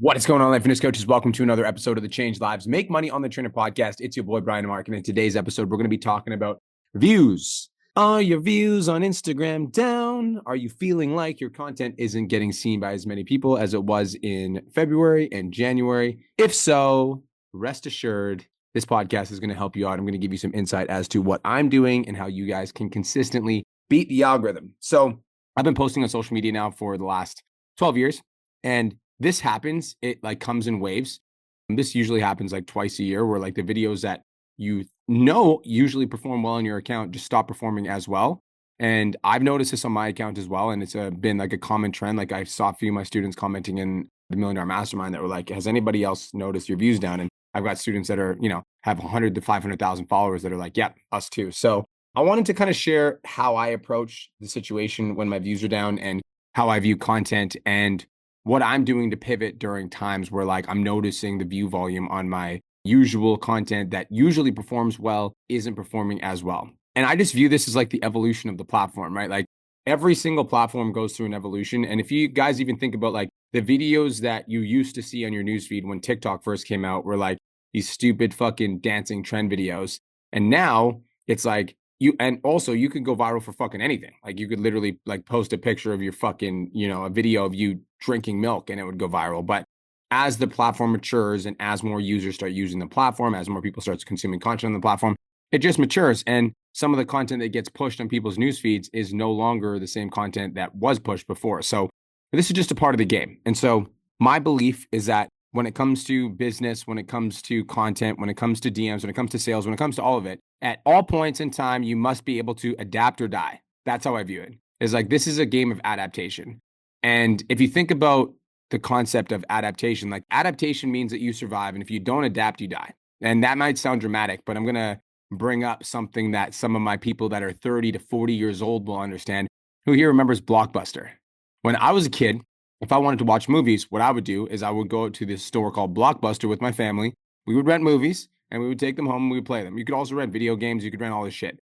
What is going on, Life Fitness Coaches? Welcome to another episode of the Change Lives Make Money on the Trainer podcast. It's your boy, Brian Mark. And in today's episode, we're going to be talking about views. Are your views on Instagram down? Are you feeling like your content isn't getting seen by as many people as it was in February and January? If so, rest assured, this podcast is going to help you out. I'm going to give you some insight as to what I'm doing and how you guys can consistently beat the algorithm. So I've been posting on social media now for the last 12 years. And this happens, it like comes in waves. And this usually happens like twice a year where like the videos that you know usually perform well on your account just stop performing as well. And I've noticed this on my account as well. And it's been like a common trend. Like I saw a few of my students commenting in the Million Dollar Mastermind that were like, has anybody else noticed your views down? And I've got students that are, have 100 to 500,000 followers that are like, yeah, us too. So I wanted to kind of share how I approach the situation when my views are down and how I view content and what I'm doing to pivot during times where like I'm noticing the view volume on my usual content that usually performs well isn't performing as well. And I just view this as like the evolution of the platform, right? Like every single platform goes through an evolution. And if you guys even think about like the videos that you used to see on your newsfeed when TikTok first came out were like these stupid fucking dancing trend videos. And now it's like and also you could go viral for fucking anything. Like you could literally like post a picture of your fucking, a video of you drinking milk and it would go viral. But as the platform matures and as more users start using the platform, as more people start consuming content on the platform, it just matures. And some of the content that gets pushed on people's news feeds is no longer the same content that was pushed before. So this is just a part of the game. And so my belief is that when it comes to business, when it comes to content, when it comes to DMs, when it comes to sales, when it comes to all of it, at all points in time, you must be able to adapt or die. That's how I view it. It's like this is a game of adaptation. And if you think about the concept of adaptation, like adaptation means that you survive. And if you don't adapt, you die. And that might sound dramatic, but I'm going to bring up something that some of my people that are 30 to 40 years old will understand. Who here remembers Blockbuster? When I was a kid, if I wanted to watch movies, what I would do is I would go to this store called Blockbuster with my family. We would rent movies and we would take them home and we would play them. You could also rent video games. You could rent all this shit.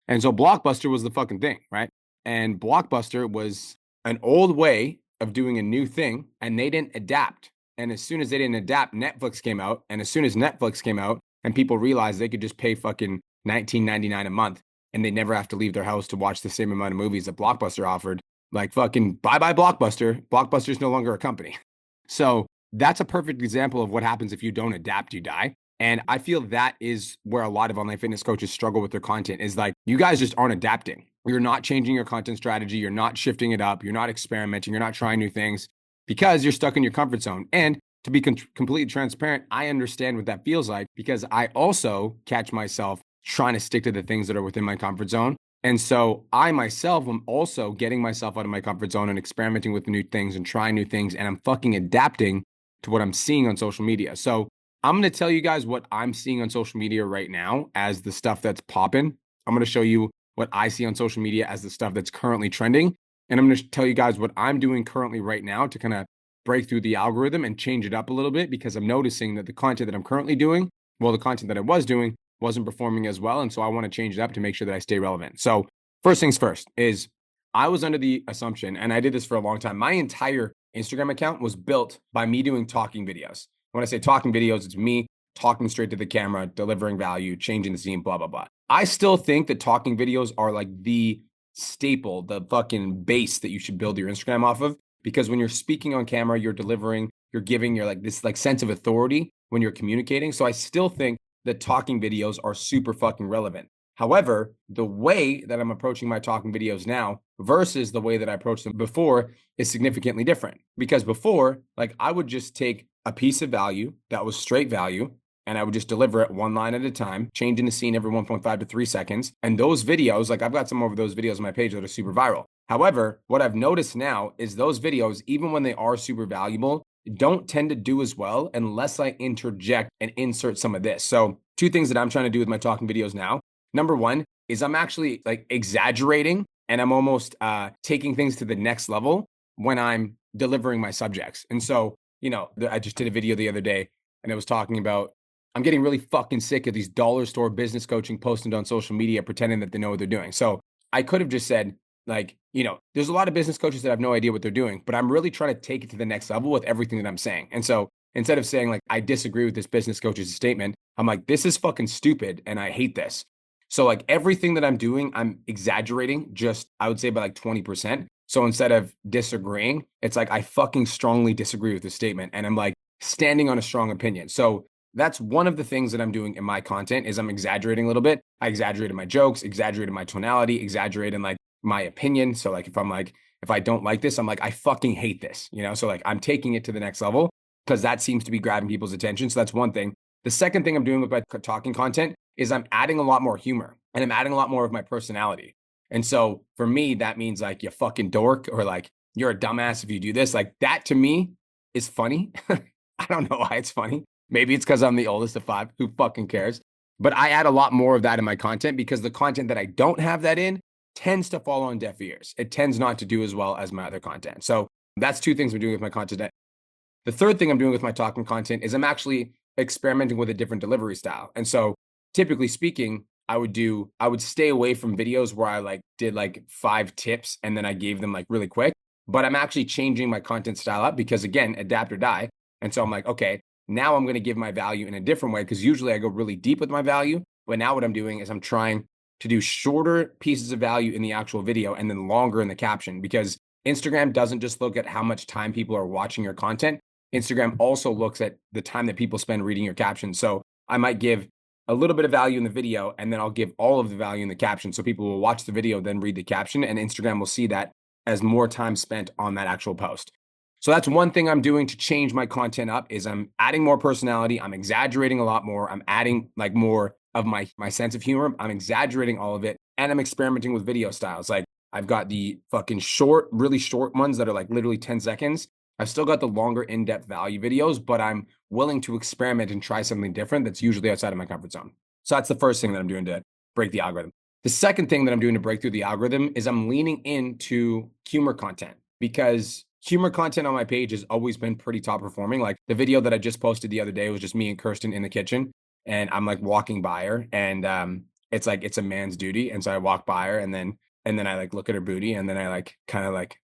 And so Blockbuster was the fucking thing, right? And Blockbuster was an old way of doing a new thing and they didn't adapt. And as soon as they didn't adapt, Netflix came out. And as soon as Netflix came out and people realized they could just pay fucking $19.99 a month and they never have to leave their house to watch the same amount of movies that Blockbuster offered, like fucking bye-bye Blockbuster. Blockbuster's no longer a company. So that's a perfect example of what happens if you don't adapt, you die. And I feel that is where a lot of online fitness coaches struggle with their content is like, you guys just aren't adapting. You're not changing your content strategy. You're not shifting it up. You're not experimenting. You're not trying new things because you're stuck in your comfort zone. And to be completely transparent, I understand what that feels like because I also catch myself trying to stick to the things that are within my comfort zone. And so I myself am also getting myself out of my comfort zone and experimenting with new things and trying new things. And I'm fucking adapting to what I'm seeing on social media. So I'm going to tell you guys what I'm seeing on social media right now as the stuff that's popping. I'm going to show you what I see on social media as the stuff that's currently trending. And I'm going to tell you guys what I'm doing currently right now to kind of break through the algorithm and change it up a little bit because I'm noticing that the content that I'm currently doing, well, the content that I was doing wasn't performing as well. And so I want to change it up to make sure that I stay relevant. So first things first is I was under the assumption, and I did this for a long time, my entire Instagram account was built by me doing talking videos. When I say talking videos, it's me talking straight to the camera, delivering value, changing the scene, blah, blah, blah. I still think that talking videos are like the staple, the fucking base that you should build your Instagram off of. Because when you're speaking on camera, you're delivering, you're giving your like this like sense of authority when you're communicating. So I still think that talking videos are super fucking relevant. However, the way that I'm approaching my talking videos now versus the way that I approached them before is significantly different. Because before, like I would just take a piece of value that was straight value and I would just deliver it one line at a time, changing the scene every 1.5 to 3 seconds. And those videos, like I've got some of those videos on my page that are super viral. However, what I've noticed now is those videos, even when they are super valuable, don't tend to do as well unless I interject and insert some of this. So two things that I'm trying to do with my talking videos now. Number one is I'm actually like exaggerating and I'm almost taking things to the next level when I'm delivering my subjects. And so, I just did a video the other day and it was talking about, I'm getting really fucking sick of these dollar store business coaching posted on social media, pretending that they know what they're doing. So I could have just said like, there's a lot of business coaches that have no idea what they're doing, but I'm really trying to take it to the next level with everything that I'm saying. And so instead of saying like, I disagree with this business coach's statement, I'm like, this is fucking stupid and I hate this. So like everything that I'm doing, I'm exaggerating just, I would say by like 20%. So instead of disagreeing, it's like, I fucking strongly disagree with this statement. And I'm like standing on a strong opinion. So that's one of the things that I'm doing in my content is I'm exaggerating a little bit. I exaggerated my jokes, exaggerated my tonality, exaggerated like my opinion. So like, if I don't like this, I'm like, I fucking hate this, So like I'm taking it to the next level because that seems to be grabbing people's attention. So that's one thing. The second thing I'm doing with my talking content is I'm adding a lot more humor and I'm adding a lot more of my personality. And so for me, that means like you fucking dork or like you're a dumbass if you do this. Like that to me is funny. I don't know why it's funny. Maybe it's because I'm the oldest of five. Who fucking cares? But I add a lot more of that in my content because the content that I don't have that in tends to fall on deaf ears. It tends not to do as well as my other content. So that's two things I'm doing with my content. The third thing I'm doing with my talking content is I'm actually experimenting with a different delivery style. And so typically speaking, I would stay away from videos where I like did like 5 tips and then I gave them like really quick, but I'm actually changing my content style up because again, adapt or die. And so I'm like, okay, now I'm going to give my value in a different way because usually I go really deep with my value. But now what I'm doing is I'm trying to do shorter pieces of value in the actual video and then longer in the caption because Instagram doesn't just look at how much time people are watching your content. Instagram also looks at the time that people spend reading your caption. So I might give a little bit of value in the video and then I'll give all of the value in the caption. So people will watch the video, then read the caption, and Instagram will see that as more time spent on that actual post. So that's one thing I'm doing to change my content up is I'm adding more personality. I'm exaggerating a lot more. I'm adding like more of my sense of humor. I'm exaggerating all of it. And I'm experimenting with video styles. Like I've got the fucking short, really short ones that are like literally 10 seconds. I've still got the longer in-depth value videos, but I'm willing to experiment and try something different that's usually outside of my comfort zone. So that's the first thing that I'm doing to break the algorithm. The second thing that I'm doing to break through the algorithm is I'm leaning into humor content because humor content on my page has always been pretty top performing. Like the video that I just posted the other day was just me and Kirsten in the kitchen and I'm like walking by her and it's like, it's a man's duty. And so I walk by her and then I like look at her booty and then I like kind of like,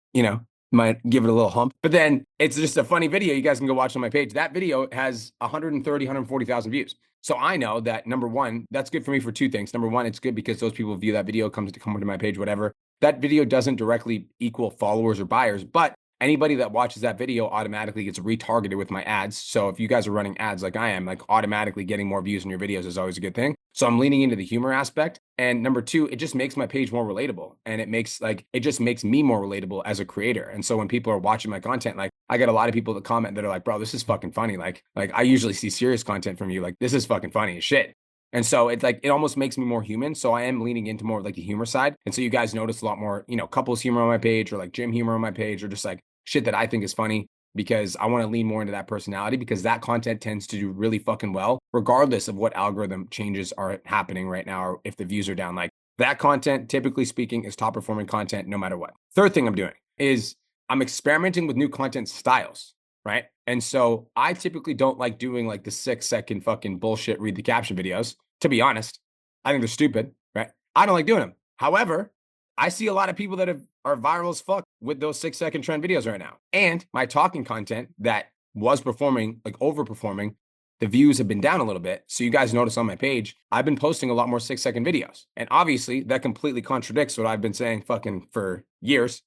might give it a little hump, but then it's just a funny video. You guys can go watch on my page. That video has 130, 140,000 views. So I know that number one, that's good for me for two things. Number one, it's good because those people view that video, come to my page, whatever. That video doesn't directly equal followers or buyers, but anybody that watches that video automatically gets retargeted with my ads. So if you guys are running ads like I am, like automatically getting more views in your videos is always a good thing. So I'm leaning into the humor aspect. And number two, it just makes my page more relatable. And it just makes me more relatable as a creator. And so when people are watching my content, like I get a lot of people that comment that are like, bro, this is fucking funny. Like I usually see serious content from you. Like this is fucking funny as shit. And so it's like, it almost makes me more human. So I am leaning into more of like the humor side. And so you guys notice a lot more, couples humor on my page or like gym humor on my page or just like shit that I think is funny because I want to lean more into that personality because that content tends to do really fucking well, regardless of what algorithm changes are happening right now or if the views are down. Like that content, typically speaking, is top performing content no matter what. Third thing I'm doing is I'm experimenting with new content styles, right? And so I typically don't like doing like the 6-second fucking bullshit read the caption videos. To be honest, I think they're stupid, right? I don't like doing them. However, I see a lot of people that are viral as fuck with those 6-second trend videos right now. And my talking content that was performing, like overperforming, the views have been down a little bit. So you guys notice on my page, I've been posting a lot more 6-second videos. And obviously that completely contradicts what I've been saying fucking for years.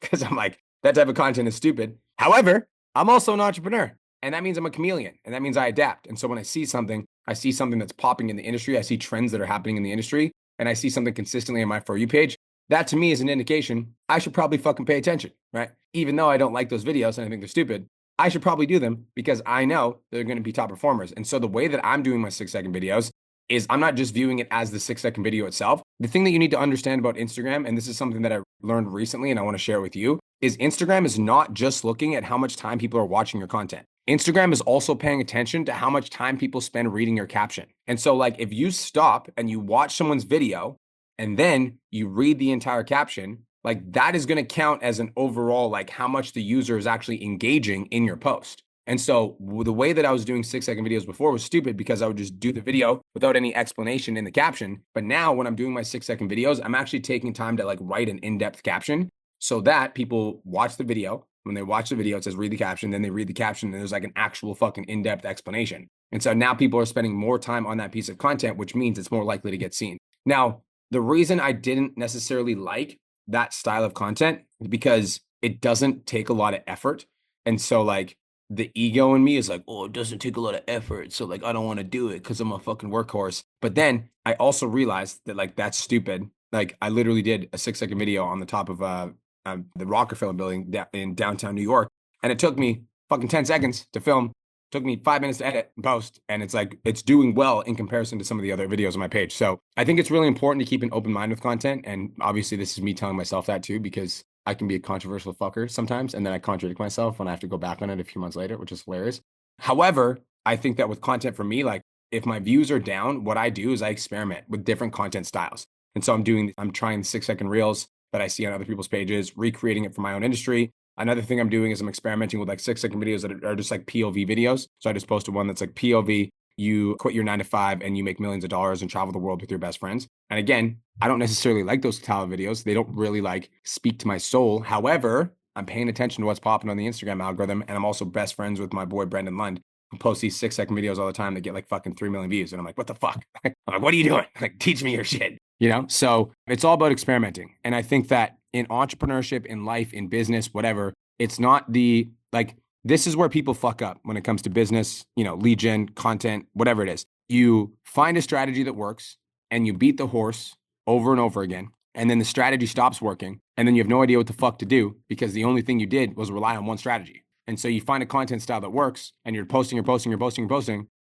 Because I'm like, that type of content is stupid. However, I'm also an entrepreneur. And that means I'm a chameleon. And that means I adapt. And so when I see something that's popping in the industry, I see trends that are happening in the industry, and I see something consistently on my For You page, that to me is an indication I should probably fucking pay attention, right? Even though I don't like those videos and I think they're stupid, I should probably do them because I know they're going to be top performers. And so the way that I'm doing my 6-second videos is I'm not just viewing it as the 6-second video itself. The thing that you need to understand about Instagram, and this is something that I learned recently and I want to share with you, is Instagram is not just looking at how much time people are watching your content. Instagram is also paying attention to how much time people spend reading your caption. And so like if you stop and you watch someone's video and then you read the entire caption, like that is going to count as an overall, like how much the user is actually engaging in your post. And so the way that I was doing 6-second videos before was stupid because I would just do the video without any explanation in the caption. But now when I'm doing my 6-second videos, I'm actually taking time to like write an in-depth caption so that people watch the video. When they watch the video, it says read the caption, then they read the caption, and there's like an actual fucking in-depth explanation. And so now people are spending more time on that piece of content, which means it's more likely to get seen. Now, the reason I didn't necessarily like that style of content is because it doesn't take a lot of effort. And so like the ego in me is like, oh, it doesn't take a lot of effort. So like, I don't want to do it because I'm a fucking workhorse. But then I also realized that like, that's stupid. Like I literally did a 6-second video on the top of the Rockefeller building in downtown New York. And it took me fucking 10 seconds to film. Took me 5 minutes to edit and post. And it's like, it's doing well in comparison to some of the other videos on my page. So I think it's really important to keep an open mind with content. And obviously this is me telling myself that too, because I can be a controversial fucker sometimes. And then I contradict myself when I have to go back on it a few months later, which is hilarious. However, I think that with content for me, like if my views are down, what I do is I experiment with different content styles. And so I'm trying 6-second reels that I see on other people's pages, recreating it for my own industry. Another thing I'm doing is I'm experimenting with like 6-second videos that are just like POV videos. So I just posted one that's like POV, you quit your 9 to 5 and you make millions of dollars and travel the world with your best friends. And again, I don't necessarily like those style of videos. They don't really like speak to my soul. However, I'm paying attention to what's popping on the Instagram algorithm. And I'm also best friends with my boy, Brendan Lund, who posts these 6-second videos all the time that get like fucking 3 million views. And I'm like, what the fuck? I'm like, what are you doing? Like, teach me your shit. So it's all about experimenting. And I think that in entrepreneurship, in life, in business, whatever, it's not this is where people fuck up when it comes to business, lead gen, content, whatever it is. You find a strategy that works and you beat the horse over and over again. And then the strategy stops working. And then you have no idea what the fuck to do because the only thing you did was rely on one strategy. And so you find a content style that works and you're posting.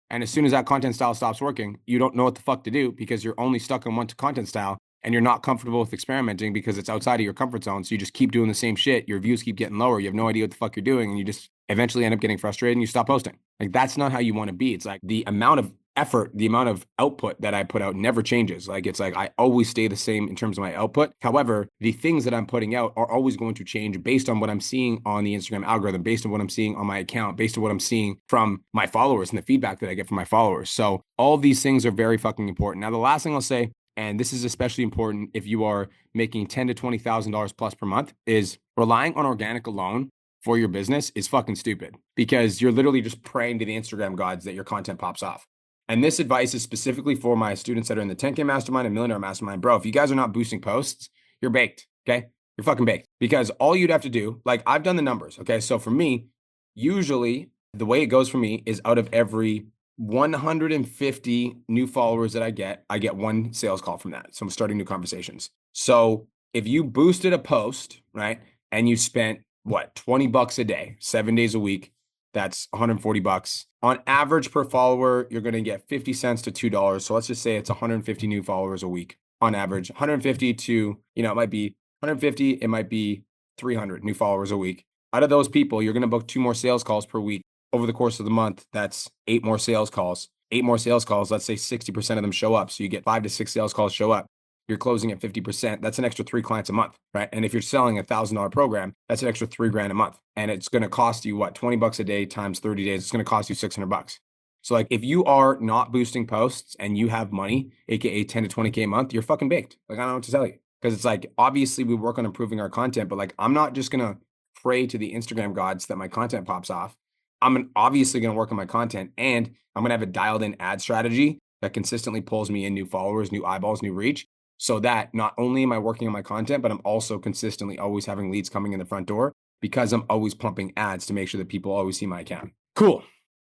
And as soon as that content style stops working, you don't know what the fuck to do because you're only stuck on one content style and you're not comfortable with experimenting because it's outside of your comfort zone. So you just keep doing the same shit. Your views keep getting lower. You have no idea what the fuck you're doing. And you just eventually end up getting frustrated and you stop posting. Like that's not how you want to be. It's like the amount of effort, the amount of output that I put out never changes. Like it's like I always stay the same in terms of my output. However, the things that I'm putting out are always going to change based on what I'm seeing on the Instagram algorithm, based on what I'm seeing on my account, based on what I'm seeing from my followers and the feedback that I get from my followers. So all of these things are very fucking important. Now, the last thing I'll say, and this is especially important if you are making $10,000 to $20,000 plus per month, is relying on organic alone for your business is fucking stupid because you're literally just praying to the Instagram gods that your content pops off. And this advice is specifically for my students that are in the 10K mastermind and millionaire mastermind. Bro, if you guys are not boosting posts, you're baked. Okay. You're fucking baked because all you'd have to do, like I've done the numbers. Okay. So for me, usually the way it goes for me is out of every 150 new followers that I get one sales call from that. So I'm starting new conversations. So if you boosted a post, right, and you spent $20 a day, 7 days a week, that's $140. On average per follower, you're going to get 50 cents to $2. So let's just say it's 150 new followers a week on average. 150 to, it might be 150, it might be 300 new followers a week. Out of those people, you're going to book 2 more sales calls per week. Over the course of the month, that's 8 more sales calls. 8 more sales calls, let's say 60% of them show up. So you get 5 to 6 sales calls show up. You're closing at 50%. That's an extra 3 clients a month, right? And if you're selling $1,000 program, that's an extra $3,000 a month. And it's going to cost you $20 a day times 30 days. It's going to cost you $600. So like if you are not boosting posts and you have money, AKA 10 to 20K a month, you're fucking baked. Like I don't know what to tell you. Because it's like, obviously we work on improving our content, but like, I'm not just going to pray to the Instagram gods that my content pops off. I'm obviously going to work on my content and I'm going to have a dialed in ad strategy that consistently pulls me in new followers, new eyeballs, new reach. So that not only am I working on my content, but I'm also consistently always having leads coming in the front door because I'm always pumping ads to make sure that people always see my account. Cool.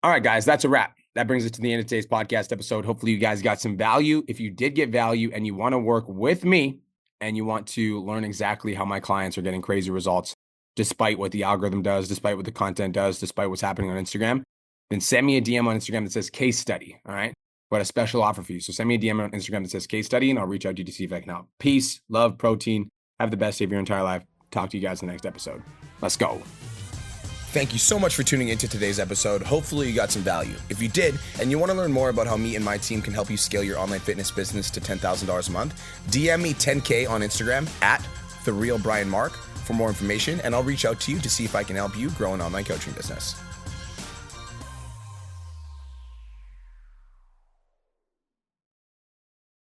All right, guys, that's a wrap. That brings us to the end of today's podcast episode. Hopefully you guys got some value. If you did get value and you want to work with me and you want to learn exactly how my clients are getting crazy results, despite what the algorithm does, despite what the content does, despite what's happening on Instagram, then send me a DM on Instagram that says case study. All right. Got a special offer for you. So send me a DM on Instagram that says case study and I'll reach out to you to see if I can help. Peace, love, protein. Have the best day of your entire life. Talk to you guys in the next episode. Let's go. Thank you so much for tuning into today's episode. Hopefully you got some value. If you did, and you want to learn more about how me and my team can help you scale your online fitness business to $10,000 a month, DM me 10K on Instagram at TheRealBrianMark for more information, and I'll reach out to you to see if I can help you grow an online coaching business.